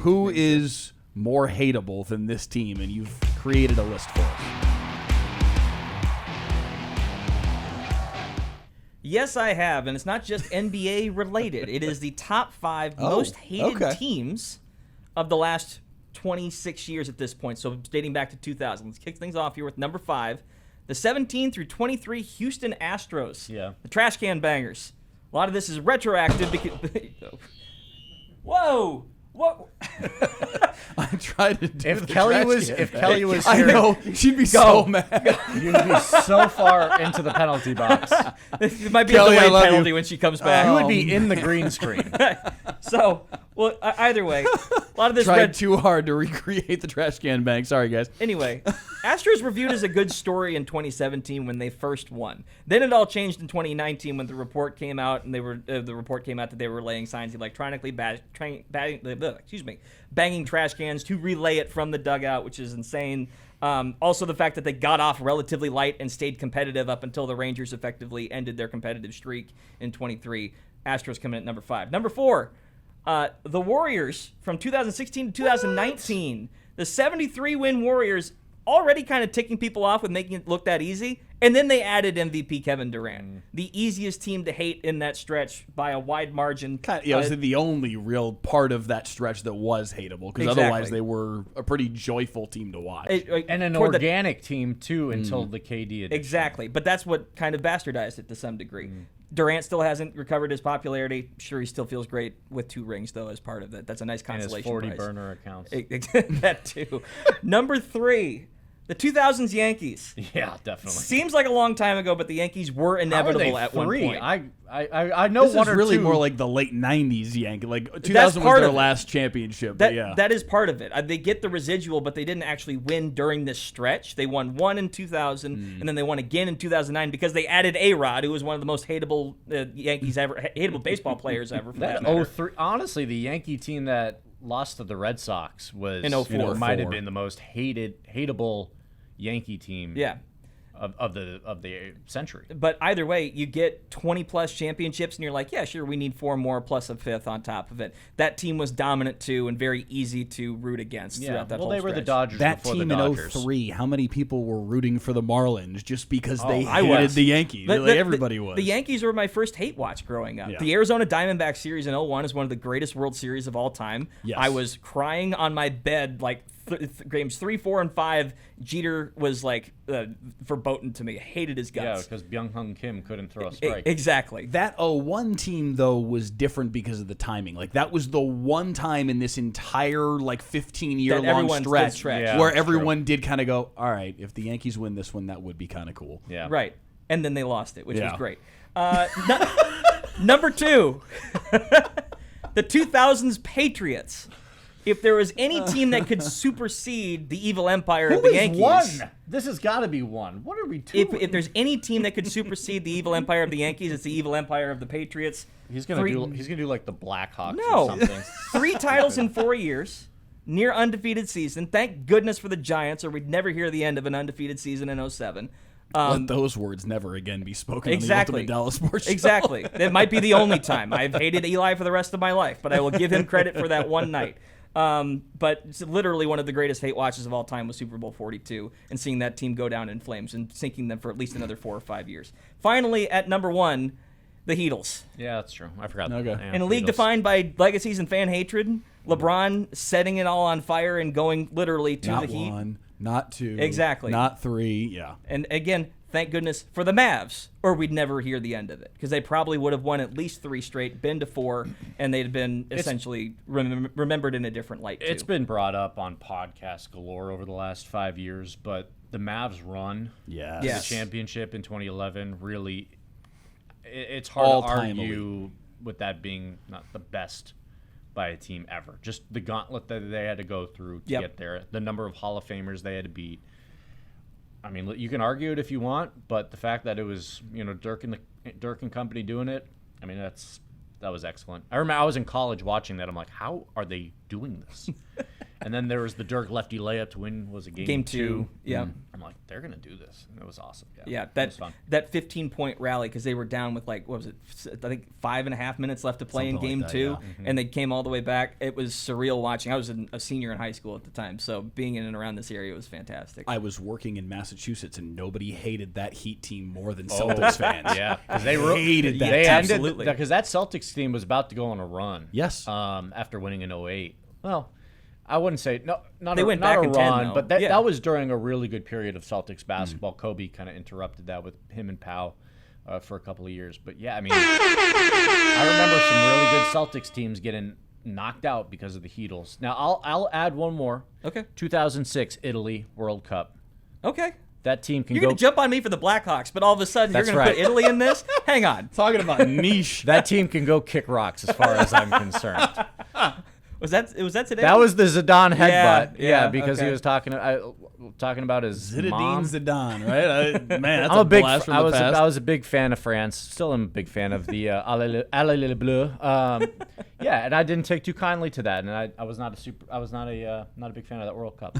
Who is more hateable than this team? And you've created a list for us. Yes, I have, and it's not just NBA related. It is the top 5 most hated teams of the last 26 years at this point, so dating back to 2000. Let's kick things off here with number 5, the 17 through 23 Houston Astros. Yeah. The Trash Can Bangers. A lot of this is retroactive because... Whoa! What? I tried to do If Kelly was here, I know she'd be so mad. you'd be so far into the penalty box. It might be Kelly, a I delayed love penalty you. when she comes back. You would be in the green screen. So, well, either way, a lot of this Tried too hard to recreate the Trash Can Bang. Sorry, guys. Anyway, Astros reviewed as a good story in 2017 when they first won. Then it all changed in 2019 when the report came out, and the report came out that they were laying signs electronically, banging trash cans to relay it from the dugout, which is insane. Also, the fact that they got off relatively light and stayed competitive up until the Rangers effectively ended their competitive streak in 23. Astros coming in at number 5. Number 4. The Warriors from 2016 to 2019. The 73-win Warriors already kind of ticking people off with making it look that easy. And then they added MVP Kevin Durant. The easiest team to hate in that stretch by a wide margin. It was the only real part of that stretch that was hateable, because Exactly. otherwise they were a pretty joyful team to watch. And an toward organic team, too, until the KD edition. Exactly. But that's what kind of bastardized it to some degree. Durant still hasn't recovered his popularity. Sure, he still feels great with 2 rings, though, as part of it. That's a nice And his consolation 40 prize. burner accounts. That, too. Number 3, the 2000s Yankees. Yeah, definitely. Seems like a long time ago, but the Yankees were inevitable at one point. I know This one is or really two. more like the late 90s Yankee. Like 2000 was part their of it. last championship. But yeah. That is part of it. They get the residual, but they didn't actually win during this stretch. They won 1 in 2000, and then they won again in 2009 because they added A-Rod, who was one of the most hateable Yankees ever, hateable baseball players ever. For that matter. 03. Honestly, the Yankee team that lost to the Red Sox was In 04. might have been the most hateable Yankee team. Yeah. Of the century. But either way, you get 20-plus championships, and you're like, yeah, sure, we need 4 more plus a 5th on top of it. That team was dominant, too, and very easy to root against throughout that whole they were the stretch. Dodgers that before team the in Dodgers. 03, how many people were rooting for the Marlins just because they I hated was. the Yankees? Everybody was. The Yankees were my first hate watch growing up. Yeah. The Arizona Diamondbacks series in 01 is one of the greatest World Series of all time. Yes. I was crying on my bed like games 3, 4, and 5. Jeter was like verboten to me. I hated his Yeah, guts. because Byung-Hyun Kim couldn't throw a strike. Exactly. That 01 team, though, was different because of the timing. Like, that was the one time in this entire, like, 15-year-long everyone stretch, did stretch. Yeah, where that's everyone did kind of go, all right, if the Yankees win this one, that would be kind of cool. Yeah. Right. And then they lost it, which was Yeah. great. Number 2, the 2000s Patriots. If there was any team that could supersede the evil empire of the Yankees, one? This has got to be one. What are we doing? if there's any team that could supersede the evil empire of the Yankees, it's the evil empire of the Patriots. He's gonna do like the Blackhawks No. or something. 3 titles in 4 years, near undefeated season. Thank goodness for the Giants, or we'd never hear the end of an undefeated season in 07. Let those words never again be spoken Exactly. on the Ultimate Dallas Sports Show. Exactly. It might be the only time. I've hated Eli for the rest of my life, but I will give him credit for that one night. But it's literally one of the greatest hate watches of all time was Super Bowl 42, and seeing that team go down in flames and sinking them for at least another 4 or 5 years. Finally, at number 1, the Heatles. Yeah, that's true. I forgot. Okay. Yeah, In a league Beatles. defined by legacies and fan hatred, LeBron setting it all on fire and going literally to Not the Heat. 1, not 2. Exactly. Not 3, yeah. And again, thank goodness for the Mavs, or we'd never hear the end of it, because they probably would have won at least 3 straight, been to 4, and they'd have been essentially remembered in a different light, too. It's been brought up on podcasts galore over the last 5 years, but the Mavs run Yes. to Yes. the championship in 2011 really, it's hard All-time to argue with that being not the best by a team ever. Just the gauntlet that they had to go through to Yep. get there, the number of Hall of Famers they had to beat. I mean, you can argue it if you want, but the fact that it was, Dirk and company doing it, I mean, that was excellent. I remember I was in college watching that. I'm like, how are they doing this? And then there was the Dirk lefty layup to win. Was it game Game two? Yeah. I'm like, they're gonna do this. And it was awesome. Yeah, it was fun. that 15-point rally because they were down with like what was it? I think 5.5 minutes left to play in Something game like that, two, yeah. and they came all the way back. It was surreal watching. I was a senior in high school at the time, so being in and around this area was fantastic. I was working in Massachusetts, and nobody hated that Heat team more than Celtics fans. Yeah, because they hated that. They absolutely. because that Celtics team was about to go on a run. Yes. After winning in 08. Well, I wouldn't say not They a, went not back a in 10, run, though. but that Yeah. that was during a really good period of Celtics basketball. Kobe kind of interrupted that with him and Pau for a couple of years. But yeah, I mean, I remember some really good Celtics teams getting knocked out because of the Heatles. Now I'll add one more. Okay. 2006 Italy World Cup. Okay. That team can You're go. gonna jump on me for the Blackhawks, but all of a sudden That's you're gonna right. put Italy in this? Hang on. Talking about niche. That team can go kick rocks as far as I'm concerned. Was that today? That was the Zidane headbutt. yeah, because he okay. was talking about his mom. Zinedine Zidane, right? Man, that's I'm a big. blast from I the was. past. I was a big fan of France. Still am a big fan of the Allez Bleu. Yeah, and I didn't take too kindly to that, and I was not a not a big fan of that World Cup.